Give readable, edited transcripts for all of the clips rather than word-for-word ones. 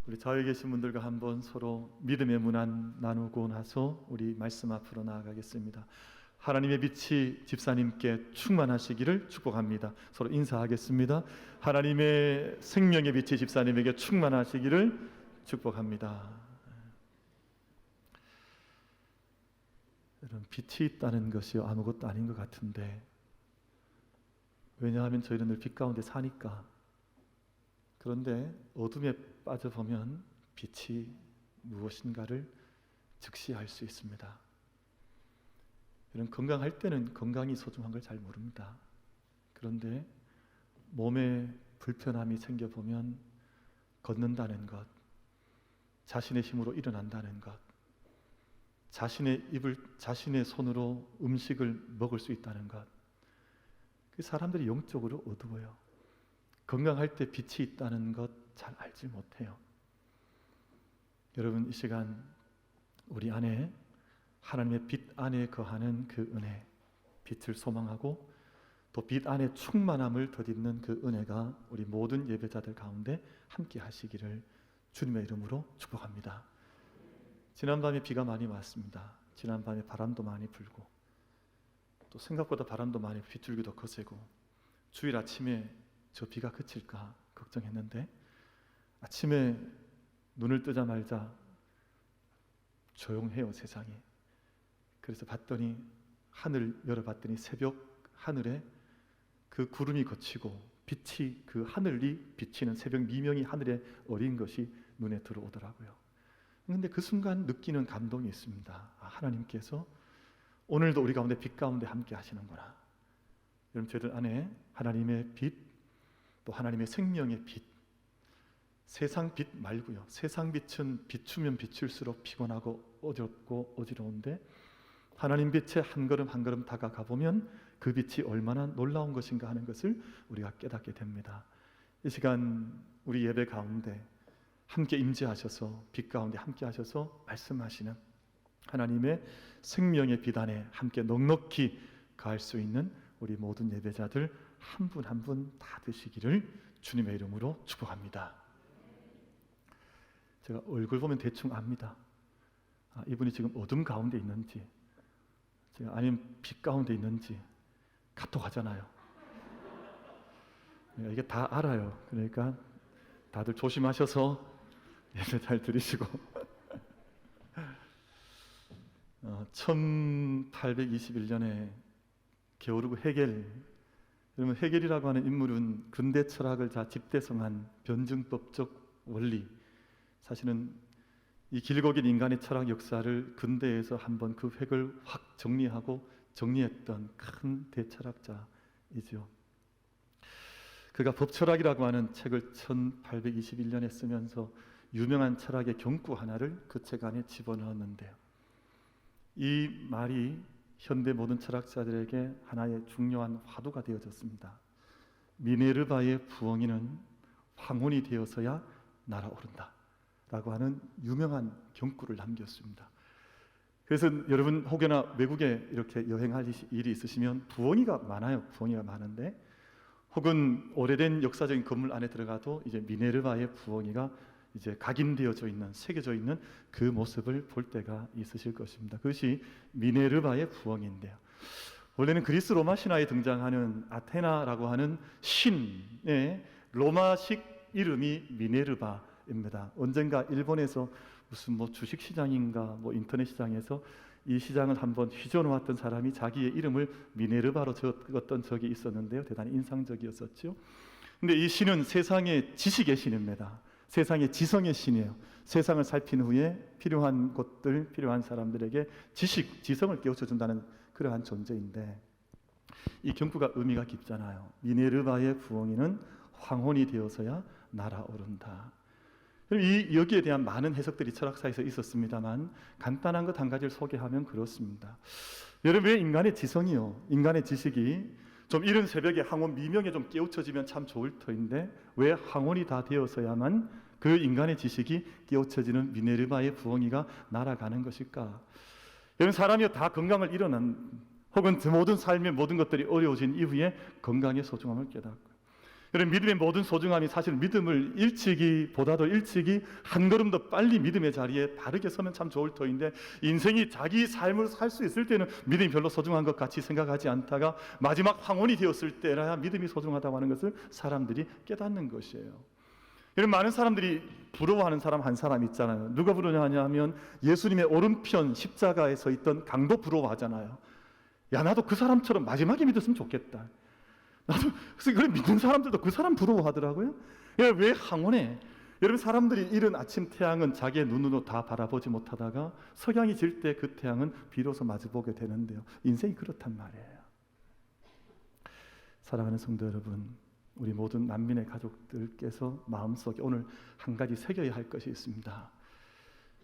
우리 좌우에 계신 분들과 한번 서로 믿음의 문안 나누고 나서 우리 말씀 앞으로 나아가겠습니다. 하나님의 빛이 집사님께 충만하시기를 축복합니다. 서로 인사하겠습니다. 하나님의 생명의 빛이 집사님에게 충만하시기를 축복합니다. 여러분, 빛이 있다는 것이 아무것도 아닌 것 같은데, 왜냐하면 저희는 늘 빛 가운데 사니까. 그런데 어둠에 빠져보면 빛이 무엇인가를 즉시 알 수 있습니다. 여러분, 건강할 때는 건강이 소중한 걸 잘 모릅니다. 그런데 몸에 불편함이 생겨보면 걷는다는 것, 자신의 힘으로 일어난다는 것, 자신의 손으로 음식을 먹을 수 있다는 것, 그 사람들이 영적으로 어두워요. 건강할 때 빛이 있다는 것 잘 알지 못해요. 여러분, 이 시간 우리 안에 하나님의 빛 안에 거하는 그 은혜, 빛을 소망하고 또 빛 안에 충만함을 덧입는 그 은혜가 우리 모든 예배자들 가운데 함께 하시기를 주님의 이름으로 축복합니다. 지난밤에 비가 많이 왔습니다. 지난밤에 바람도 많이 불고 또 생각보다 바람도 많이 빗줄기도 거세고 주일 아침에 저 비가 그칠까 걱정했는데 아침에 눈을 뜨자마자 조용해요, 세상이. 그래서 봤더니 하늘 열어봤더니 새벽 하늘에 그 구름이 걷히고 빛이, 그 하늘이 비치는 새벽 미명이 하늘에 어린 것이 눈에 들어오더라고요. 그런데 그 순간 느끼는 감동이 있습니다. 하나님께서 오늘도 우리 가운데 빛 가운데 함께 하시는구나. 여러분, 저희들 안에 하나님의 빛, 또 하나님의 생명의 빛, 세상 빛 말고요. 세상 빛은 비추면 비출수록 피곤하고 어렵고 어지러운데 하나님 빛에 한 걸음 한 걸음 다가가 보면 그 빛이 얼마나 놀라운 것인가 하는 것을 우리가 깨닫게 됩니다. 이 시간 우리 예배 가운데 함께 임재하셔서 빛 가운데 함께 하셔서 말씀하시는 하나님의 생명의 빛 안에 함께 넉넉히 가할 수 있는 우리 모든 예배자들 한 분 한 분 다 되시기를 주님의 이름으로 축복합니다. 제가 얼굴 보면 대충 압니다. 이분이 지금 어둠 가운데 있는지 아니면 빛 가운데 있는지 카톡 하잖아요. 이게 다 알아요. 그러니까 다들 조심하셔서 예배 잘 드리시고 1821년에 게오르그 헤겔, 여러분, 헤겔이라고 하는 인물은 근대 철학을 다 집대성한 변증법적 원리, 사실은 이 길고 긴 인간의 철학 역사를 근대에서 한번 그 획을 확 정리했던 큰 대철학자이죠. 그가 법철학이라고 하는 책을 1821년에 쓰면서 유명한 철학의 경구 하나를 그 책 안에 집어넣었는데요. 이 말이 현대 모든 철학자들에게 하나의 중요한 화두가 되어졌습니다. 미네르바의 부엉이는 황혼이 되어서야 날아오른다 라고 하는 유명한 경구를 남겼습니다. 그래서 여러분 혹여나 외국에 이렇게 여행할 일이 있으시면 부엉이가 많아요. 부엉이가 많은데 혹은 오래된 역사적인 건물 안에 들어가도 이제 미네르바의 부엉이가 이제 각인되어져 있는, 새겨져 있는 그 모습을 볼 때가 있으실 것입니다. 그것이 미네르바의 부엉이인데요. 원래는 그리스 로마 신화에 등장하는 아테나라고 하는 신의 로마식 이름이 미네르바입니다. 언젠가 일본에서 무슨 주식시장인가 인터넷 시장에서 이 시장을 한번 휘저어놓았던 사람이 자기의 이름을 미네르바로 적었던 적이 있었는데요. 대단히 인상적이었었죠. 근데 이 신은 세상의 지식의 신입니다. 세상의 지성의 신이에요. 세상을 살핀 후에 필요한 것들, 필요한 사람들에게 지성을 깨우쳐 준다는 그러한 존재인데 이 경구가 의미가 깊잖아요. 미네르바의 부엉이는 황혼이 되어서야 날아오른다. 여기에 대한 많은 해석들이 철학사에서 있었습니다만 간단한 것 한 가지를 소개하면 그렇습니다. 여러분, 왜 인간의 지성이요, 인간의 지식이 좀 이른 새벽에 황혼 미명에 좀 깨우쳐지면 참 좋을 터인데 왜 황혼이 다 되어서야만 그 인간의 지식이 깨우쳐지는 미네르바의 부엉이가 날아가는 것일까? 여러분, 사람이 다 건강을 잃어난 혹은 모든 삶의 모든 것들이 어려워진 이후에 건강의 소중함을 깨닫고 여러분, 믿음의 모든 소중함이 사실 믿음을 일찍이보다도 일찍이 한 걸음 더 빨리 믿음의 자리에 바르게 서면 참 좋을 터인데, 인생이 자기 삶을 살 수 있을 때는 믿음이 별로 소중한 것 같이 생각하지 않다가 마지막 황혼이 되었을 때라야 믿음이 소중하다고 하는 것을 사람들이 깨닫는 것이에요. 여러분, 많은 사람들이 부러워하는 사람 한 사람 있잖아요. 누가 부러워하냐 하면 예수님의 오른편 십자가에 서 있던 강도 부러워하잖아요. 야, 나도 그 사람처럼 마지막에 믿었으면 좋겠다. 나도. 그래서 그래, 믿는 사람들도 그 사람 부러워하더라고요. 왜 황혼에? 여러분, 사람들이 이른 아침 태양은 자기의 눈으로 다 바라보지 못하다가 석양이 질 때 그 태양은 비로소 마주보게 되는데요. 인생이 그렇단 말이에요. 사랑하는 성도 여러분, 우리 모든 난민의 가족들께서 마음속에 오늘 한 가지 새겨야 할 것이 있습니다.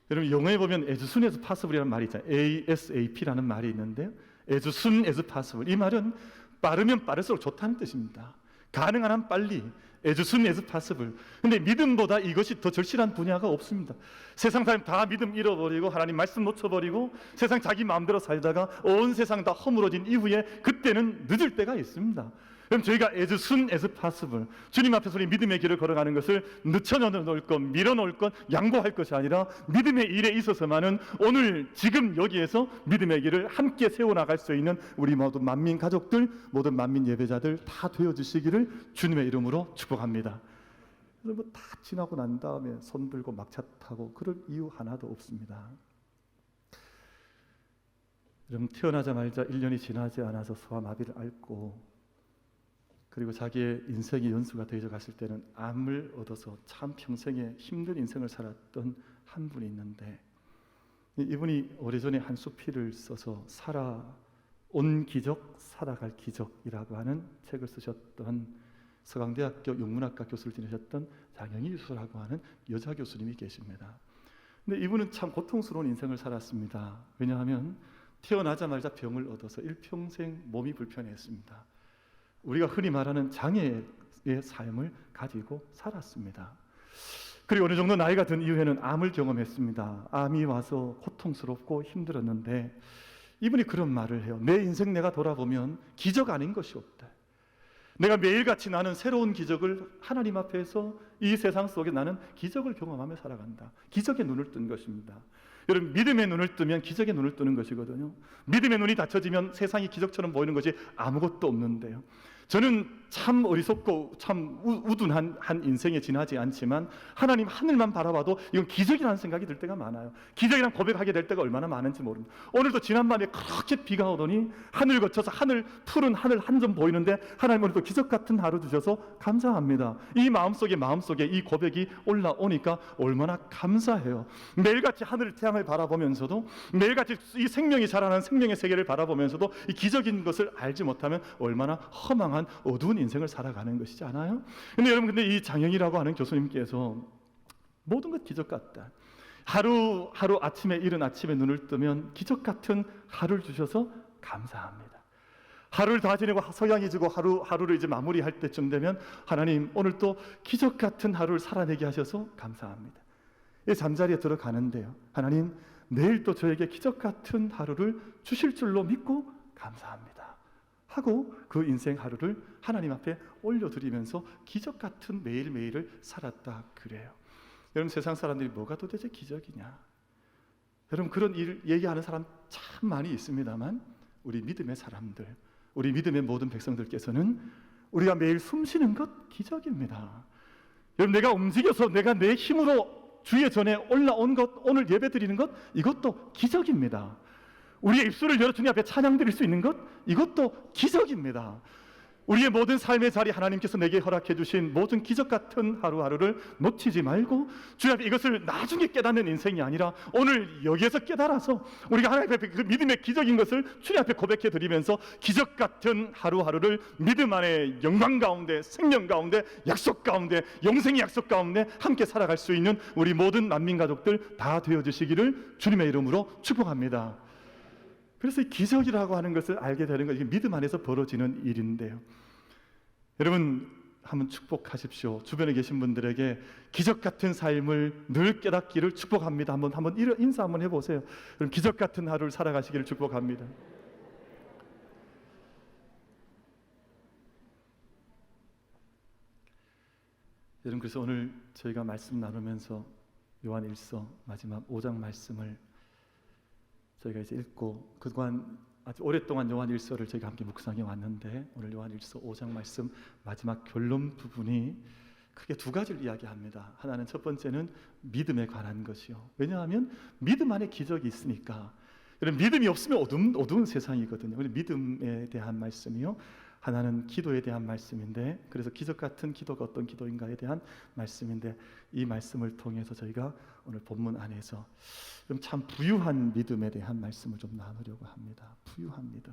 여러분, 영어에 보면 as soon as possible이라는 말이 있잖아요. ASAP라는 말이 있는데요. as soon as possible, 이 말은 빠르면 빠를수록 좋다는 뜻입니다. 가능한 한 빨리, as soon as possible. 근데 믿음보다 이것이 더 절실한 분야가 없습니다. 세상 사람 다 믿음 잃어버리고 하나님 말씀 놓쳐버리고 세상 자기 마음대로 살다가 온 세상 다 허물어진 이후에 그때는 늦을 때가 있습니다. 그럼 저희가 as soon as possible, 주님 앞에서 우리 믿음의 길을 걸어가는 것을 늦춰놓을 것, 밀어놓을 것, 양보할 것이 아니라 믿음의 일에 있어서만은 오늘 지금 여기에서 믿음의 길을 함께 세워나갈 수 있는 우리 모든 만민 가족들, 모든 만민 예배자들 다 되어주시기를 주님의 이름으로 축복합니다. 그래서 뭐 다 지나고 난 다음에 손 들고 막차 타고 그럴 이유 하나도 없습니다. 여러분, 태어나자마자 1년이 지나지 않아서 소아마비를 앓고 그리고 자기의 인생의 연수가 되어져 갔을 때는 암을 얻어서 참 평생에 힘든 인생을 살았던 한 분이 있는데, 이분이 오래전에 한 수필을 써서 살아온 기적, 살아갈 기적이라고 하는 책을 쓰셨던 서강대학교 영문학과 교수를 지내셨던 장영희 교수라고 하는 여자 교수님이 계십니다. 근데 이분은 참 고통스러운 인생을 살았습니다. 왜냐하면 태어나자마자 병을 얻어서 일평생 몸이 불편했습니다. 우리가 흔히 말하는 장애의 삶을 가지고 살았습니다. 그리고 어느 정도 나이가 든 이후에는 암을 경험했습니다. 암이 와서 고통스럽고 힘들었는데 이분이 그런 말을 해요. 내 인생 내가 돌아보면 기적 아닌 것이 없다. 내가 매일같이 나는 새로운 기적을 하나님 앞에서 이 세상 속에 나는 기적을 경험하며 살아간다. 기적의 눈을 뜬 것입니다. 여러분, 믿음의 눈을 뜨면 기적의 눈을 뜨는 것이거든요. 믿음의 눈이 닫혀지면 세상이 기적처럼 보이는 것이 아무것도 없는데요. 저는 참 어리석고 참 우둔한 한 인생에 지나지 않지만 하나님 하늘만 바라봐도 이건 기적이라는 생각이 들 때가 많아요. 기적이란 고백하게 될 때가 얼마나 많은지 모릅니다. 오늘도 지난밤에 그렇게 비가 오더니 하늘 거쳐서 푸른 하늘 한 점 보이는데 하나님 오늘도 기적 같은 하루 주셔서 감사합니다. 이 마음속에 이 고백이 올라오니까 얼마나 감사해요. 매일같이 하늘 태양을 바라보면서도 매일같이 이 생명이 자라는 생명의 세계를 바라보면서도 이 기적인 것을 알지 못하면 얼마나 허망한 어두운 인생을 살아가는 것이지 않아요? 근데 이 장영이라고 하는 교수님께서 모든 것 기적 같다. 하루 아침에 이른 아침에 눈을 뜨면 기적 같은 하루를 주셔서 감사합니다. 하루를 다 지내고 석양이 지고 하루를 이제 마무리할 때쯤 되면 하나님 오늘 또 기적 같은 하루를 살아내게 하셔서 감사합니다. 잠자리에 들어가는데요, 하나님 내일 또 저에게 기적 같은 하루를 주실 줄로 믿고 감사합니다 하고 그 인생 하루를 하나님 앞에 올려드리면서 기적 같은 매일매일을 살았다 그래요. 여러분, 세상 사람들이 뭐가 도대체 기적이냐? 여러분, 그런 일 얘기하는 사람 참 많이 있습니다만 우리 믿음의 사람들, 우리 믿음의 모든 백성들께서는 우리가 매일 숨쉬는 것 기적입니다. 여러분, 내가 움직여서 내가 내 힘으로 주의 전에 올라온 것, 오늘 예배 드리는 것, 이것도 기적입니다. 우리의 입술을 열어 주님 앞에 찬양 드릴 수 있는 것, 이것도 기적입니다. 우리의 모든 삶의 자리 하나님께서 내게 허락해 주신 모든 기적 같은 하루하루를 놓치지 말고 주님 앞에 이것을 나중에 깨닫는 인생이 아니라 오늘 여기에서 깨달아서 우리가 하나님 앞에 그 믿음의 기적인 것을 주님 앞에 고백해 드리면서 기적 같은 하루하루를 믿음 안에 영광 가운데, 생명 가운데, 약속 가운데, 영생의 약속 가운데 함께 살아갈 수 있는 우리 모든 난민 가족들 다 되어주시기를 주님의 이름으로 축복합니다. 그래서 이 기적이라고 하는 것을 알게 되는 것이 믿음 안에서 벌어지는 일인데요. 여러분, 한번 축복하십시오. 주변에 계신 분들에게 기적 같은 삶을 늘 깨닫기를 축복합니다. 한번 인사 한번 해보세요. 여러분, 기적 같은 하루를 살아가시기를 축복합니다. 여러분, 그래서 오늘 저희가 말씀 나누면서 요한일서 마지막 5장 말씀을 저희가 이제 읽고 그동안 아주 오랫동안 요한일서를 저희가 함께 묵상해 왔는데, 오늘 요한일서 5장 말씀 마지막 결론 부분이 크게 두 가지를 이야기합니다. 하나는 첫 번째는 믿음에 관한 것이요. 왜냐하면 믿음 안에 기적이 있으니까. 믿음이 없으면 어두운 세상이거든요. 믿음에 대한 말씀이요. 하나는 기도에 대한 말씀인데, 그래서 기적 같은 기도가 어떤 기도인가에 대한 말씀인데, 이 말씀을 통해서 저희가 오늘 본문 안에서 참 부유한 믿음에 대한 말씀을 좀 나누려고 합니다. 부유한 믿음.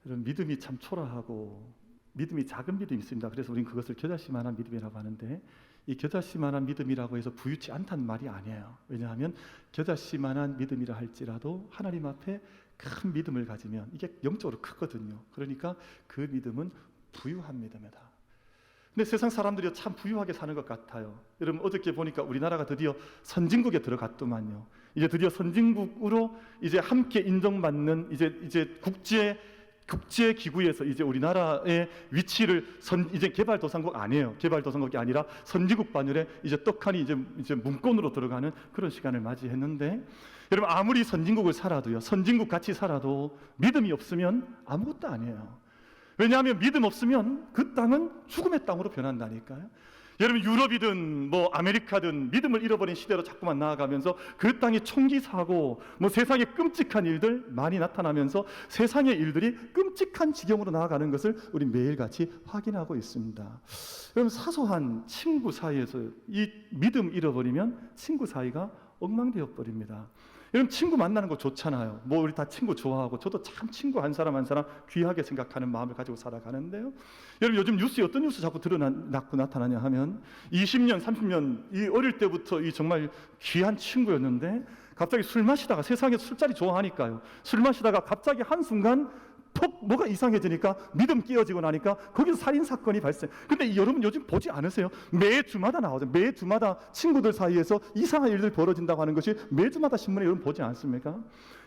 여러분, 믿음이 참 초라하고 믿음이 작은 믿음이 있습니다. 그래서 우리는 그것을 겨자씨만한 믿음이라고 하는데, 이 겨자씨만한 믿음이라고 해서 부유치 않다는 말이 아니에요. 왜냐하면 겨자씨만한 믿음이라 할지라도 하나님 앞에 큰 믿음을 가지면 이게 영적으로 크거든요. 그러니까 그 믿음은 부유한 믿음이다. 근데 세상 사람들이 참 부유하게 사는 것 같아요. 여러분, 어저께 보니까 우리나라가 드디어 선진국에 들어갔더만요. 이제 드디어 선진국으로 이제 함께 인정받는 이제 국제 기구에서 이제 우리나라의 위치를 이제 개발도상국 아니에요. 개발도상국이 아니라 선진국 반열에 이제 떡하니 이제 문건으로 들어가는 그런 시간을 맞이했는데, 여러분, 아무리 선진국을 살아도요, 선진국 같이 살아도 믿음이 없으면 아무것도 아니에요. 왜냐하면 믿음 없으면 그 땅은 죽음의 땅으로 변한다니까요. 여러분, 유럽이든 뭐 아메리카든 믿음을 잃어버린 시대로 자꾸만 나아가면서 그 땅이 총기 사고 뭐 세상에 끔찍한 일들 많이 나타나면서 세상의 일들이 끔찍한 지경으로 나아가는 것을 우리 매일같이 확인하고 있습니다. 여러분, 사소한 친구 사이에서 이 믿음 잃어버리면 친구 사이가 엉망되어 버립니다. 여러분, 친구 만나는 거 좋잖아요. 뭐 우리 다 친구 좋아하고 저도 참 친구 한 사람 한 사람 귀하게 생각하는 마음을 가지고 살아가는데요. 여러분, 요즘 뉴스에 어떤 뉴스 자꾸 나타나냐 하면 20년, 30년 이 어릴 때부터 이 정말 귀한 친구였는데 갑자기 술 마시다가, 세상에 술자리 좋아하니까요, 술 마시다가 갑자기 한순간 톡 뭐가 이상해지니까 믿음 깨어지고 나니까 거기서 살인 사건이 발생. 근데 여러분, 요즘 보지 않으세요? 매주마다 나오죠. 매주마다 친구들 사이에서 이상한 일들 벌어진다고 하는 것이 매주마다 신문에 여러분 보지 않습니까?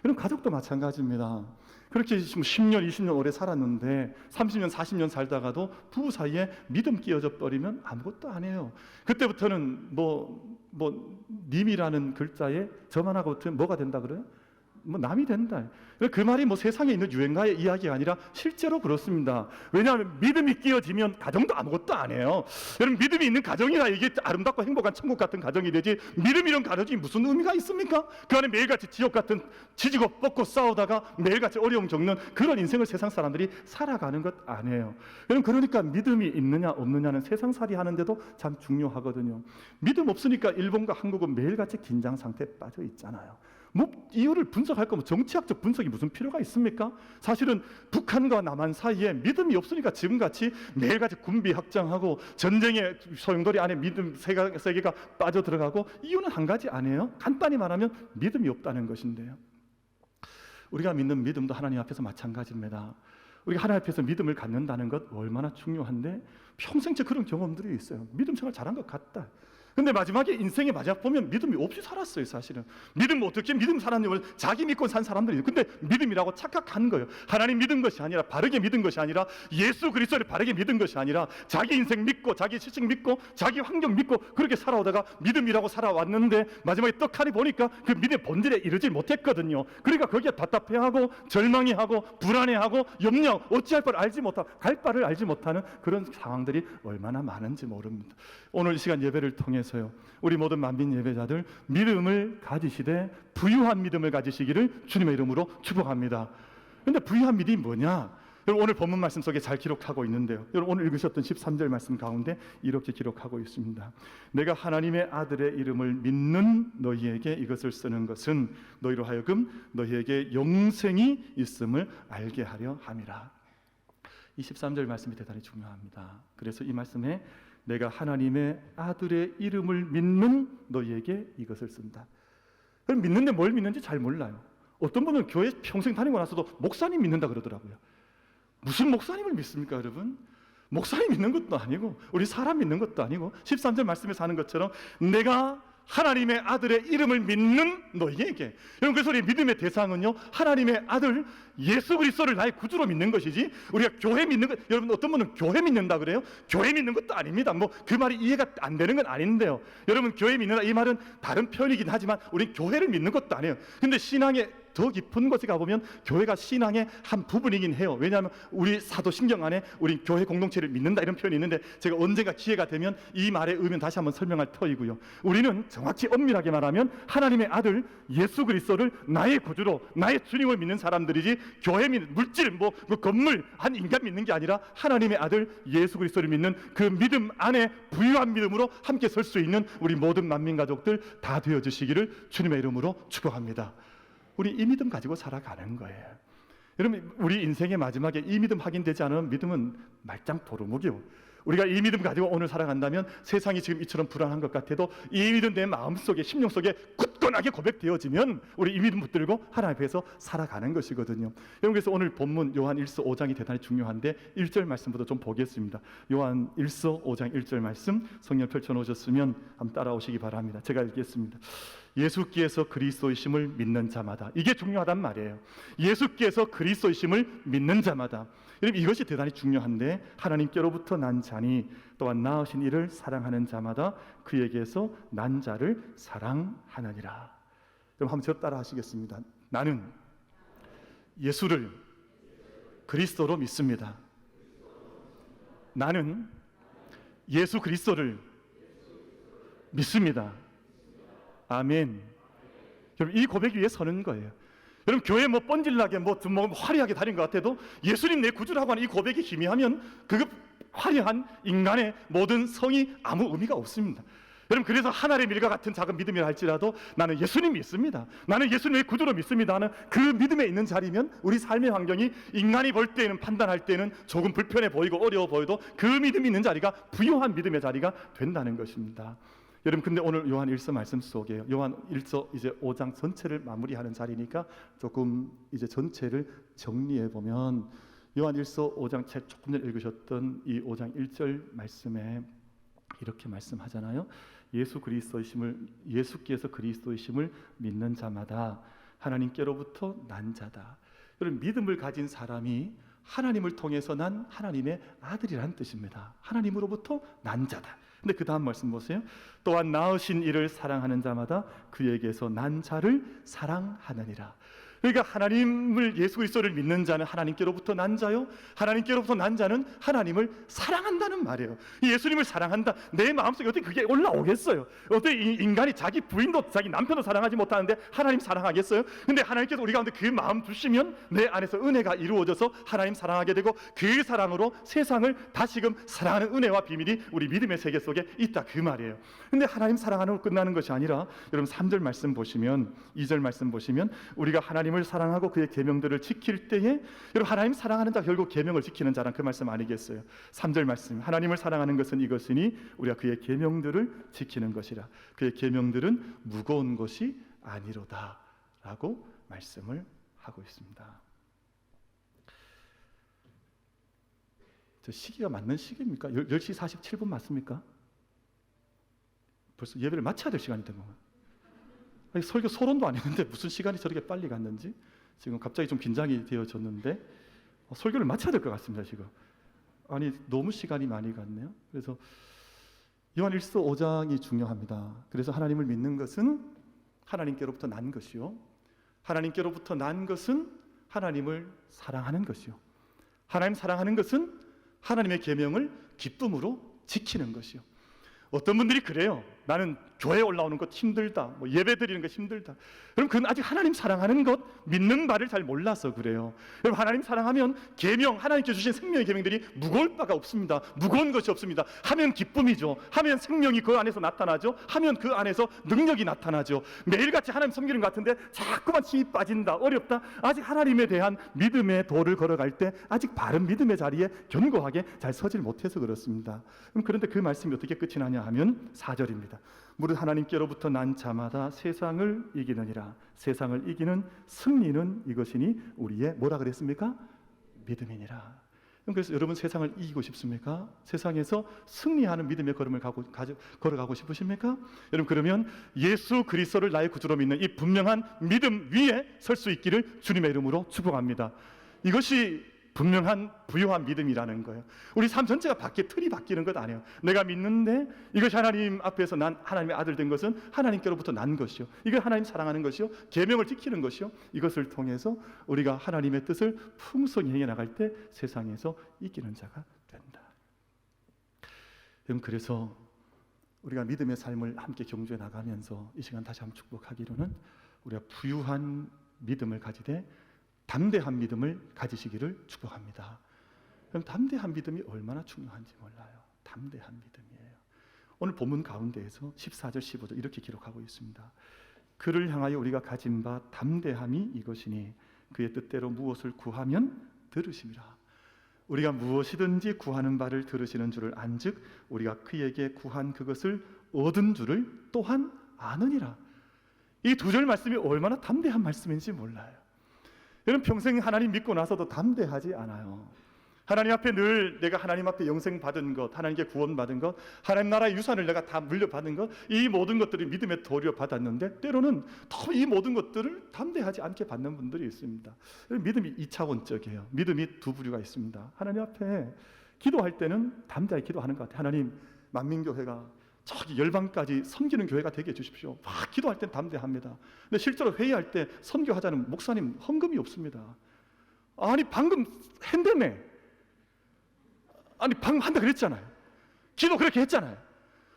여러분, 가족도 마찬가지입니다. 그렇게 10년, 20년 오래 살았는데 30년, 40년 살다가도 부부 사이에 믿음 깨어져 버리면 아무것도 안 해요. 그때부터는 뭐 님이라는 글자에 점 하나가 붙으면 뭐가 된다 그래요? 뭐 남이 된다. 그 말이 뭐 세상에 있는 유행가의 이야기가 아니라 실제로 그렇습니다. 왜냐하면 믿음이 끼어지면 가정도 아무것도 안 해요. 여러분, 믿음이 있는 가정이라 이게 아름답고 행복한 천국 같은 가정이 되지, 믿음 이런 가정이 무슨 의미가 있습니까? 그 안에 매일같이 지옥 같은 지지고 뻗고 싸우다가 매일같이 어려움 겪는 그런 인생을 세상 사람들이 살아가는 것 아니에요. 여러분, 그러니까 믿음이 있느냐 없느냐는 세상살이 하는데도 참 중요하거든요. 믿음 없으니까 일본과 한국은 매일같이 긴장 상태에 빠져 있잖아요. 뭐 이유를 분석할 거면 정치학적 분석이 무슨 필요가 있습니까? 사실은 북한과 남한 사이에 믿음이 없으니까 지금같이 매일같이 군비 확장하고 전쟁의 소용돌이 안에 믿음 세계가 빠져들어가고, 이유는 한 가지 아니에요? 간단히 말하면 믿음이 없다는 것인데요. 우리가 믿는 믿음도 하나님 앞에서 마찬가지입니다. 우리가 하나님 앞에서 믿음을 갖는다는 것 얼마나 중요한데, 평생째 그런 경험들이 있어요. 믿음 생활 잘한 것 같다. 근데 마지막에 인생의 마지막 보면 믿음이 없이 살았어요. 사실은 믿음, 어떻게 믿음 살았냐면 자기 믿고 산 사람들이, 근데 믿음이라고 착각하는 거예요. 하나님 믿은 것이 아니라, 바르게 믿은 것이 아니라, 예수 그리스도를 바르게 믿은 것이 아니라 자기 인생 믿고 자기 실직 믿고 자기 환경 믿고 그렇게 살아오다가 믿음이라고 살아왔는데 마지막에 떡하니 보니까 그 믿음의 본질에 이르지 못했거든요. 그러니까 거기에 답답해하고 절망해하고 불안해하고 염려, 어찌할 바를 알지 못하고 갈 바를 알지 못하는 그런 상황들이 얼마나 많은지 모릅니다. 오늘 이 시간 예배를 통해서요, 우리 모든 만민 예배자들 믿음을 가지시되 부유한 믿음을 가지시기를 주님의 이름으로 축복합니다. 그런데 부유한 믿음이 뭐냐? 여러분, 오늘 본문 말씀 속에 잘 기록하고 있는데요, 여러분 오늘 읽으셨던 13절 말씀 가운데 이렇게 기록하고 있습니다. 내가 하나님의 아들의 이름을 믿는 너희에게 이것을 쓰는 것은 너희로 하여금 너희에게 영생이 있음을 알게 하려 함이라. 이 13절 말씀이 대단히 중요합니다. 그래서 이 말씀에 내가 하나님의 아들의 이름을 믿는 너희에게 이것을 쓴다. 그럼 믿는데 뭘 믿는지 잘 몰라요. 어떤 분은 교회 평생 다니고 나서도 목사님 믿는다 그러더라고요. 무슨 목사님을 믿습니까, 여러분? 목사님 믿는 것도 아니고 우리 사람 믿는 것도 아니고 13절 말씀에서 하는 것처럼 내가 하나님의 아들의 이름을 믿는 너희에게. 여러분, 그래서 우리 믿음의 대상은요, 하나님의 아들 예수 그리스도를 나의 구주로 믿는 것이지, 우리가 교회 믿는 것, 여러분 어떤 분은 교회 믿는다 그래요? 교회 믿는 것도 아닙니다. 뭐 그 말이 이해가 안 되는 건 아닌데요. 여러분, 교회 믿는다 이 말은 다른 표현이긴 하지만 우리 교회를 믿는 것도 아니에요. 근데 신앙의 더 깊은 곳에 가보면 교회가 신앙의 한 부분이긴 해요. 왜냐하면 우리 사도신경 안에 우리 교회 공동체를 믿는다 이런 표현이 있는데, 제가 언젠가 기회가 되면 이 말의 의미는 다시 한번 설명할 터이고요. 우리는 정확히 엄밀하게 말하면 하나님의 아들 예수 그리스도를 나의 구주로, 나의 주님을 믿는 사람들이지, 교회 믿는 물질, 뭐 건물, 한 인간 믿는 게 아니라 하나님의 아들 예수 그리스도를 믿는 그 믿음 안에 부유한 믿음으로 함께 설 수 있는 우리 모든 만민 가족들 다 되어 주시기를 주님의 이름으로 축복합니다. 우리 이 믿음 가지고 살아가는 거예요. 여러분, 우리 인생의 마지막에 이 믿음 확인되지 않으면 믿음은 말짱 도루묵이요. 우리가 이 믿음 가지고 오늘 살아간다면 세상이 지금 이처럼 불안한 것 같아도 이 믿음 내 마음속에, 심령 속에 굳건하게 고백되어지면 우리 이 믿음 붙들고 하나님 앞에서 살아가는 것이거든요. 여러분, 그래서 오늘 본문 요한 1서 5장이 대단히 중요한데 1절 말씀부터 좀 보겠습니다. 요한 1서 5장 1절 말씀 성경 펼쳐놓으셨으면 한번 따라오시기 바랍니다. 제가 읽겠습니다. 예수께서 그리스도이심을 믿는 자마다, 이게 중요하단 말이에요. 예수께서 그리스도이심을 믿는 자마다. 여러분, 이것이 대단히 중요한데, 하나님께로부터 난 자니 또한 낳으신 이를 사랑하는 자마다 그에게서 난 자를 사랑하느니라. 여러분, 한번 저 따라 하시겠습니다. 나는 예수를 그리스도로 믿습니다. 나는 예수 그리스도를 믿습니다. 아멘. 여러분, 이 고백 위에 서는 거예요. 여러분, 교회 뭐 번질나게 뭐 화려하게 다닌 것 같아도 예수님 내 구주라고 하는 이 고백이 희미하면 그 화려한 인간의 모든 성이 아무 의미가 없습니다. 여러분, 그래서 하늘의 밀과 같은 작은 믿음이라 할지라도 나는 예수님 믿습니다, 나는 예수님의 구주로 믿습니다 하는 그 믿음에 있는 자리면 우리 삶의 환경이 인간이 볼 때는, 판단할 때는 조금 불편해 보이고 어려워 보여도 그 믿음이 있는 자리가 부유한 믿음의 자리가 된다는 것입니다. 여러분, 근데 오늘 요한 1서 말씀 속에, 요한 1서 이제 5장 전체를 마무리하는 자리니까 조금 이제 전체를 정리해 보면, 요한 1서 5장 책 조금 전에 읽으셨던 이 5장 1절 말씀에 이렇게 말씀하잖아요. 예수께서 그리스도이심을 믿는 자마다 하나님께로부터 난 자다. 여러분, 믿음을 가진 사람이 하나님을 통해서 난 하나님의 아들이라는 뜻입니다. 하나님으로부터 난 자다. 근데 그 다음 말씀 보세요. 또한 낳으신 이를 사랑하는 자마다 그에게서 난 자를 사랑하느니라. 그러니까 하나님을, 예수 그리스도를 믿는 자는 하나님께로부터 난 자요, 하나님께로부터 난 자는 하나님을 사랑한다는 말이에요. 예수님을 사랑한다. 내 마음속에 어떻게 그게 올라오겠어요? 어떻게 인간이 자기 부인도 자기 남편도 사랑하지 못하는데 하나님 사랑하겠어요? 근데 하나님께서 우리 가운데 그 마음 주시면 내 안에서 은혜가 이루어져서 하나님 사랑하게 되고, 그 사랑으로 세상을 다시금 사랑하는 은혜와 비밀이 우리 믿음의 세계 속에 있다, 그 말이에요. 근데 하나님 사랑하는 걸 끝나는 것이 아니라, 여러분 3절 말씀 보시면, 2절 말씀 보시면, 우리가 하나님을 사랑하고 그의 계명들을 지킬 때에, 여러분 하나님 사랑하는 자 결국 계명을 지키는 자란 그 말씀 아니겠어요? 3절 말씀, 하나님을 사랑하는 것은 이것이니 우리가 그의 계명들을 지키는 것이라. 그의 계명들은 무거운 것이 아니로다 라고 말씀을 하고 있습니다. 저 시기가 맞는 시기입니까? 10시 47분 맞습니까? 벌써 예배를 마쳐야 될 시간이 된 건가요? 설교 소론도 안 했는데 무슨 시간이 저렇게 빨리 갔는지 지금 갑자기 좀 긴장이 되어졌는데, 설교를 마쳐야 될 것 같습니다. 지금 아니 너무 시간이 많이 갔네요. 그래서 요한 1서 5장이 중요합니다. 그래서 하나님을 믿는 것은 하나님께로부터 난 것이요, 하나님께로부터 난 것은 하나님을 사랑하는 것이요, 하나님 사랑하는 것은 하나님의 계명을 기쁨으로 지키는 것이요. 어떤 분들이 그래요. 나는 교회 올라오는 것 힘들다, 뭐 예배 드리는 것 힘들다. 그럼 그건 아직 하나님 사랑하는 것, 믿는 바를 잘 몰라서 그래요. 여러분, 하나님 사랑하면 계명, 하나님께 주신 생명의 계명들이 무거울 바가 없습니다. 무거운 것이 없습니다. 하면 기쁨이죠. 하면 생명이 그 안에서 나타나죠. 하면 그 안에서 능력이 나타나죠. 매일같이 하나님 섬기는 것 같은데 자꾸만 힘이 빠진다, 어렵다. 아직 하나님에 대한 믿음의 도를 걸어갈 때 아직 바른 믿음의 자리에 견고하게 잘 서질 못해서 그렇습니다. 그런데 그 말씀이 어떻게 끝이 나냐 하면 4절입니다. 무릇 하나님께로부터 난 자마다 세상을 이기느니라. 세상을 이기는 승리는 이것이니 우리의 뭐라 그랬습니까? 믿음이니라. 그래서 여러분 세상을 이기고 싶습니까? 세상에서 승리하는 믿음의 걸음을 걸어가고 싶으십니까? 여러분 그러면 예수 그리스도를 나의 구주로 믿는 이 분명한 믿음 위에 설 수 있기를 주님의 이름으로 축복합니다. 이것이 분명한 부유한 믿음이라는 거예요. 우리 삶 전체가 틀이 바뀌는 것 아니에요. 내가 믿는데 이것이 하나님 앞에서 난 하나님의 아들 된 것은 하나님께로부터 난 것이요, 이걸 하나님 사랑하는 것이요, 계명을 지키는 것이요, 이것을 통해서 우리가 하나님의 뜻을 풍성히 행해 나갈 때 세상에서 이기는 자가 된다. 그래서 우리가 믿음의 삶을 함께 경주해 나가면서 이 시간 다시 한번 축복하기로는 우리가 부유한 믿음을 가지되 담대한 믿음을 가지시기를 축복합니다. 그럼 담대한 믿음이 얼마나 중요한지 몰라요. 담대한 믿음이에요. 오늘 본문 가운데에서 14절 15절 이렇게 기록하고 있습니다. 그를 향하여 우리가 가진 바 담대함이 이것이니 그의 뜻대로 무엇을 구하면 들으심이라. 우리가 무엇이든지 구하는 바를 들으시는 줄을 안즉 우리가 그에게 구한 그것을 얻은 줄을 또한 아느니라. 이 두 절 말씀이 얼마나 담대한 말씀인지 몰라요. 여러분 평생 하나님 믿고 나서도 담대하지 않아요. 하나님 앞에 늘 내가 하나님 앞에 영생 받은 것, 하나님께 구원 받은 것, 하나님 나라의 유산을 내가 다 물려받은 것, 이 모든 것들이 믿음의 도리로 받았는데 때로는 더 이 모든 것들을 담대하지 않게 받는 분들이 있습니다. 믿음이 2차원적이에요. 믿음이 두 부류가 있습니다. 하나님 앞에 기도할 때는 담대하게 기도하는 것 같아요. 하나님 만민교회가 저기 열방까지 섬기는 교회가 되게 해주십시오. 막 기도할 땐 담대합니다. 근데 실제로 회의할 때 선교하자는 목사님 헌금이 없습니다. 아니 방금 했다며. 아니 방금 한다 그랬잖아요. 기도 그렇게 했잖아요.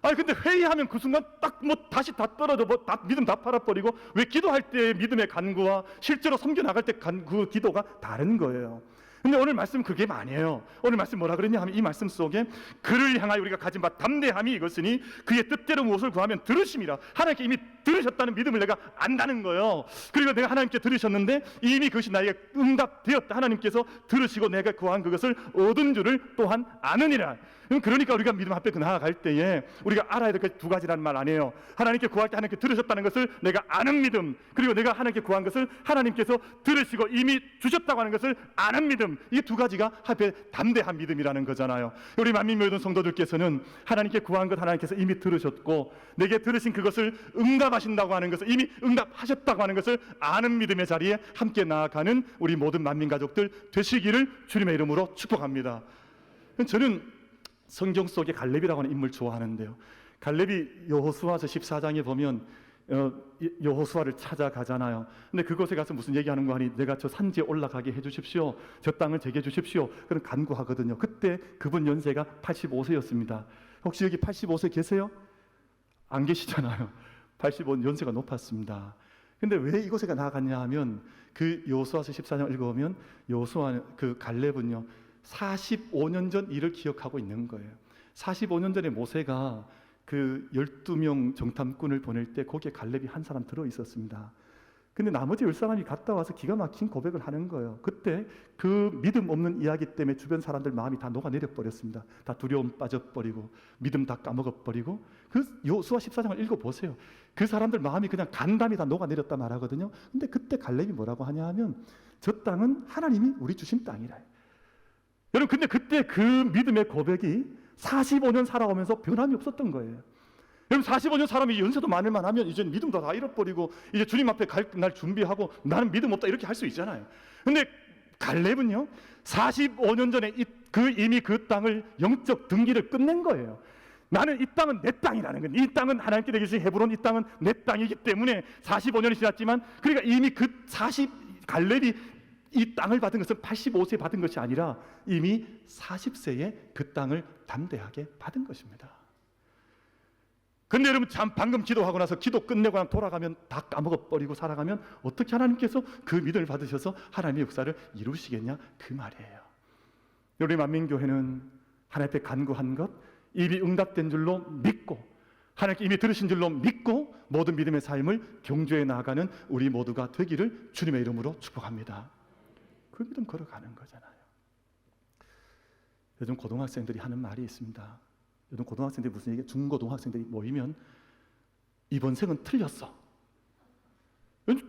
아니 근데 회의하면 그 순간 딱 다시 다 떨어져 믿음 다 팔아버리고 왜 기도할 때 믿음의 간구와 실제로 섬겨 나갈 때 그 기도가 다른 거예요. 근데 오늘 말씀 그게 아니에요. 오늘 말씀 뭐라 그랬냐 하면 이 말씀 속에 그를 향하여 우리가 가진 바 담대함이 이것이니 그의 뜻대로 무엇을 구하면 들으심이라. 하나님께 이미 들으셨다는 믿음을 내가 안다는 거예요. 그리고 내가 하나님께 들으셨는데 이미 그것이 나에게 응답되었다. 하나님께서 들으시고 내가 구한 그것을 얻은 줄을 또한 아느니라. 그러니까 우리가 믿음 앞에 나아갈 때에 우리가 알아야 될 게 두 가지라는 말 아니에요. 하나님께 구할 때 하나님께 들으셨다는 것을 내가 아는 믿음, 그리고 내가 하나님께 구한 것을 하나님께서 들으시고 이미 주셨다고 하는 것을 아는 믿음, 이 두 가지가 합해 담대한 믿음이라는 거잖아요. 우리 만민모든 성도들께서는 하나님께 구한 것 하나님께서 이미 들으셨고 내게 들으신 그것을 응답하신다고 하는 것을 이미 응답하셨다고 하는 것을 아는 믿음의 자리에 함께 나아가는 우리 모든 만민가족들 되시기를 주님의 이름으로 축복합니다. 저는 성경 속에 갈렙이라고 하는 인물 좋아하는데요. 갈렙이 여호수아서 14장에 보면 여호수아를 찾아가잖아요. 근데 그곳에 가서 무슨 얘기하는 거 하니 내가 저 산지에 올라가게 해주십시오. 저 땅을 제게 주십시오. 그런 간구하거든요. 그때 그분 연세가 85세였습니다. 혹시 여기 85세 계세요? 안 계시잖아요. 85 연세가 높았습니다. 근데 왜 이곳에 나아갔냐 하면 그 여호수아서 14장 읽어보면 여호수아 그 갈렙은요 45년 전 일을 기억하고 있는 거예요. 45년 전에 모세가 그 12명 정탐꾼을 보낼 때 거기에 갈렙이 한 사람 들어 있었습니다. 근데 나머지 10사람이 갔다 와서 기가 막힌 고백을 하는 거예요. 그때 그 믿음 없는 이야기 때문에 주변 사람들 마음이 다 녹아내려 버렸습니다. 다 두려움 빠져버리고 믿음 다 까먹어버리고. 그 여호수아 14장을 읽어보세요. 그 사람들 마음이 그냥 간담이 다 녹아내렸다 말하거든요. 근데 그때 갈렙이 뭐라고 하냐 하면 저 땅은 하나님이 우리 주신 땅이라. 여러분 근데 그때 그 믿음의 고백이 45년 살아오면서 변함이 없었던 거예요. 여러분 45년 사람이 연세도 많을만 하면 이제 믿음도 다 잃어버리고 이제 주님 앞에 갈 날 준비하고 나는 믿음 없다 이렇게 할 수 있잖아요. 근데 갈렙은요 45년 전에 이미 그 땅을 영적 등기를 끝낸 거예요. 나는 이 땅은 내 땅이라는 거예요. 이 땅은 하나님께 계신 헤브론, 이 땅은 내 땅이기 때문에 45년이 지났지만 그러니까 이미 갈렙이 이 땅을 받은 것은 85세에 받은 것이 아니라 이미 40세에 그 땅을 담대하게 받은 것입니다. 근데 여러분 참 방금 기도하고 나서 기도 끝내고 돌아가면 다 까먹어버리고 살아가면 어떻게 하나님께서 그 믿음을 받으셔서 하나님의 역사를 이루시겠냐 그 말이에요. 우리 만민교회는 하나님 앞에 간구한 것 이미 응답된 줄로 믿고 하나님께 이미 들으신 줄로 믿고 모든 믿음의 삶을 경주해 나아가는 우리 모두가 되기를 주님의 이름으로 축복합니다. 그 믿음 걸어가는 거잖아요. 요즘 고등학생들이 하는 말이 있습니다. 요즘 고등학생들이 무슨 얘기해? 중고등학생들이 모이면 이번 생은 틀렸어.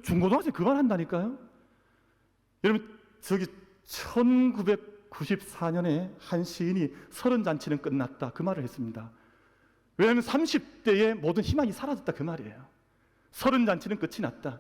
중고등학생 그걸 한다니까요. 여러분 저기 1994년에 한 시인이 30잔치는 끝났다 그 말을 했습니다. 왜냐하면 30대의 모든 희망이 사라졌다 그 말이에요. 30잔치는 끝이 났다.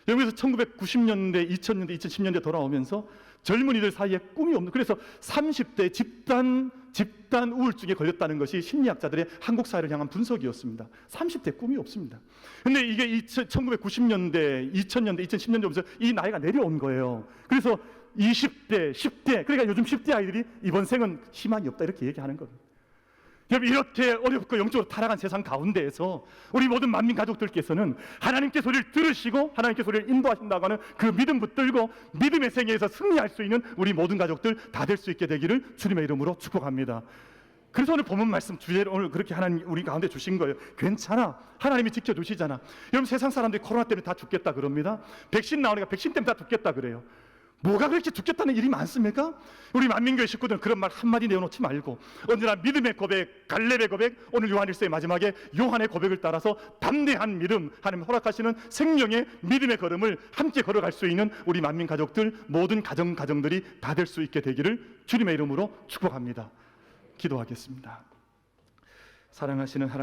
여기서 1990년대, 2000년대, 2010년대 돌아오면서 젊은이들 사이에 꿈이 없는, 그래서 30대 집단 우울증에 걸렸다는 것이 심리학자들의 한국 사회를 향한 분석이었습니다. 30대 꿈이 없습니다. 근데 이게 1990년대, 2000년대, 2010년대 오면서 이 나이가 내려온 거예요. 그래서 20대, 10대, 그러니까 요즘 10대 아이들이 이번 생은 희망이 없다 이렇게 얘기하는 겁니다. 여러분, 이렇게 어렵고 영적으로 타락한 세상 가운데에서 우리 모든 만민 가족들께서는 하나님께 소리를 들으시고 하나님께 소리를 인도하신다고 하는 그 믿음 붙들고 믿음의 생애에서 승리할 수 있는 우리 모든 가족들 다 될 수 있게 되기를 주님의 이름으로 축복합니다. 그래서 오늘 본문 말씀 주제를 오늘 그렇게 하나님 우리 가운데 주신 거예요. 괜찮아, 하나님이 지켜주시잖아. 여러분, 세상 사람들이 코로나 때문에 다 죽겠다 그럽니다. 백신 나오니까 백신 때문에 다 죽겠다 그래요. 뭐가 그렇게 죽겠다는 일이 많습니까? 우리 만민교회 식구들은 그런 말 한마디 내어놓지 말고 언제나 믿음의 고백, 갈렙의 고백, 오늘 요한일서의 마지막에 요한의 고백을 따라서 담대한 믿음, 하나님 허락하시는 생명의 믿음의 걸음을 함께 걸어갈 수 있는 우리 만민 가족들, 모든 가정들이 다 될 수 있게 되기를 주님의 이름으로 축복합니다. 기도하겠습니다. 사랑하시는 하나님,